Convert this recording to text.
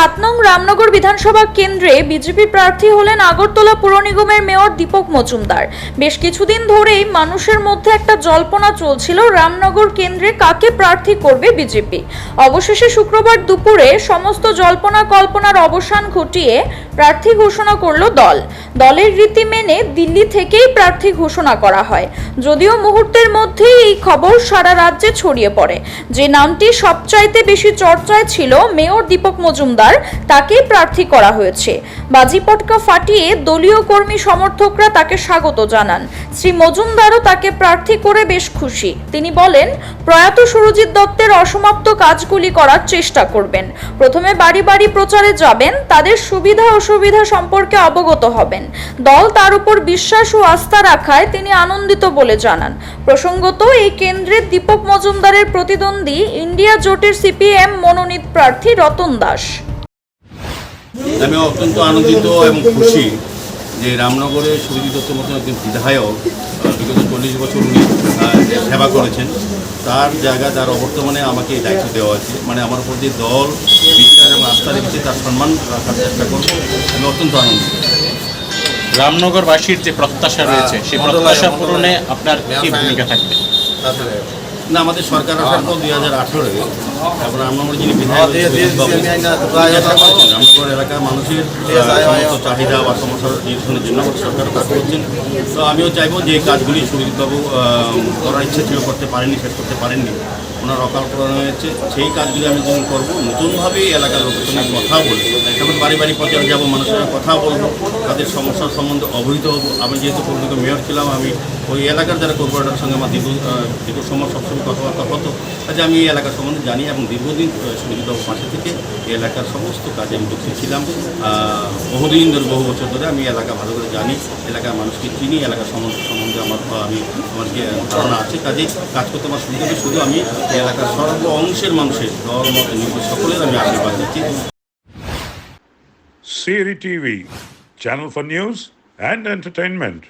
7 নং রামনগর বিধানসভা কেন্দ্রে বিজেপি প্রার্থী হলেন আগরতলা পুর নিগমের মেয়র দীপক মজুমদার। বেশ কিছুদিন ধরেই মানুষের মধ্যে একটা জল্পনা চলছিল রামনগর কেন্দ্রে কাকে প্রার্থী করবে বিজেপি। অবশেষে শুক্রবার দুপুরে সমস্ত জল্পনা কল্পনার অবসান ঘটিয়ে প্রার্থী ঘোষণা করল দল। দলের রীতি মেনে দিল্লি থেকেই প্রার্থী ঘোষণা করা হয়, যদিও মুহূর্তের মধ্যেই এই খবর সারা রাজ্যে ছড়িয়ে পড়ে। যে নামটি সবচাইতে বেশি চর্চায় ছিল মেয়র দীপক মজুমদার, তাকেই প্রার্থী করা হয়েছে। বাজি পটকা ফাটিয়ে দলীয় কর্মী সমর্থকরা তাকে স্বাগত জানান। শ্রী মজুমদারও তাকে প্রার্থী করে বেশ খুশি। তিনি বলেন, প্রয়াত সুরজিৎ দত্তের অসমাপ্ত কাজগুলি করার চেষ্টা করবেন। প্রথমে বাড়ি বাড়ি প্রচারে যাবেন, তাদের সুবিধা অসুবিধা সম্পর্কে অবগত হবেন। দল তার উপর বিশ্বাস ও আস্থা রাখায় তিনি আনন্দিত বলে জানান। প্রসঙ্গত, এই কেন্দ্রের দীপক মজুমদারের প্রতিদ্বন্দ্বী ইন্ডিয়া জোটের সিপিএম মনোনীত প্রার্থী রতন দাস। আমি অত্যন্ত আনন্দিত এবং খুশি যে রামনগরে সুরজিৎ দত্তের মতন একজন বিধায়ক বিগত 40 বছর উনি সেবা করেছেন, তার জায়গায় তার অবর্তমানে আমাকে এই দায়িত্ব দেওয়া আছে। মানে আমার উপর যে দল বিশ্বাস এবং আস্থা রেখেছে তার সম্মান রাখার চেষ্টা করবো। আমি অত্যন্ত আনন্দিত। রামনগরবাসীর যে প্রত্যাশা রয়েছে সেই প্রত্যাশা পূরণে আপনার কি ভূমিকা থাকবে? না, আমাদের সরকার আসার পর 2018-এ তারপর রামনগর যিনি বিধায়ক রামনগর এলাকার মানুষের সমস্ত চাহিদা বা সমস্যার নিরসনের জন্য সরকার কাজ করছেন। তো আমিও চাইবো যে এই কাজগুলি সুরজিৎবাবু করার ইচ্ছে ছিল, করতে পারেননি, শেষ করতে পারেননি, ওনার অকাল পূরণ হয়েছে। সেই কাজগুলি আমি যখন করবো, নতুনভাবে এলাকার লোকের সঙ্গে কথা বলবো, এখন বাড়ি বাড়ি পর্যায়ে যাবো, মানুষের সঙ্গে কথা বলবো, তাদের সমস্যার সম্বন্ধে অবহিত হবো। আমি যেহেতু পৌরনিগম মেয়র ছিলাম, আমি ওই এলাকার যারা কর্পোরেটরের সঙ্গে আমার দীর্ঘ সময় সবসময় কথাবার্তা হতো, কাজে আমি এই এলাকার সম্বন্ধে জানি এবং দীর্ঘদিন সুরজিৎবাবুর পাশে থেকে এই এলাকার সমস্ত কাজে আমি যুক্ত ছিলাম। বহুদিন ধরে, বহু বছর ধরে আমি এলাকা ভালো করে জানি, এলাকার মানুষকে চিনি, এলাকার সম্বন্ধে আমার যে ধারণা আছে, কাজে কাজ করতে আমার সুবিধা হবে। শুধু আমি এই এলাকার সর্ব অংশের মানুষের দল মত নির্বিশেষে সকলের আমি আশীর্বাদ দিচ্ছি। Siri TV, channel for news and entertainment.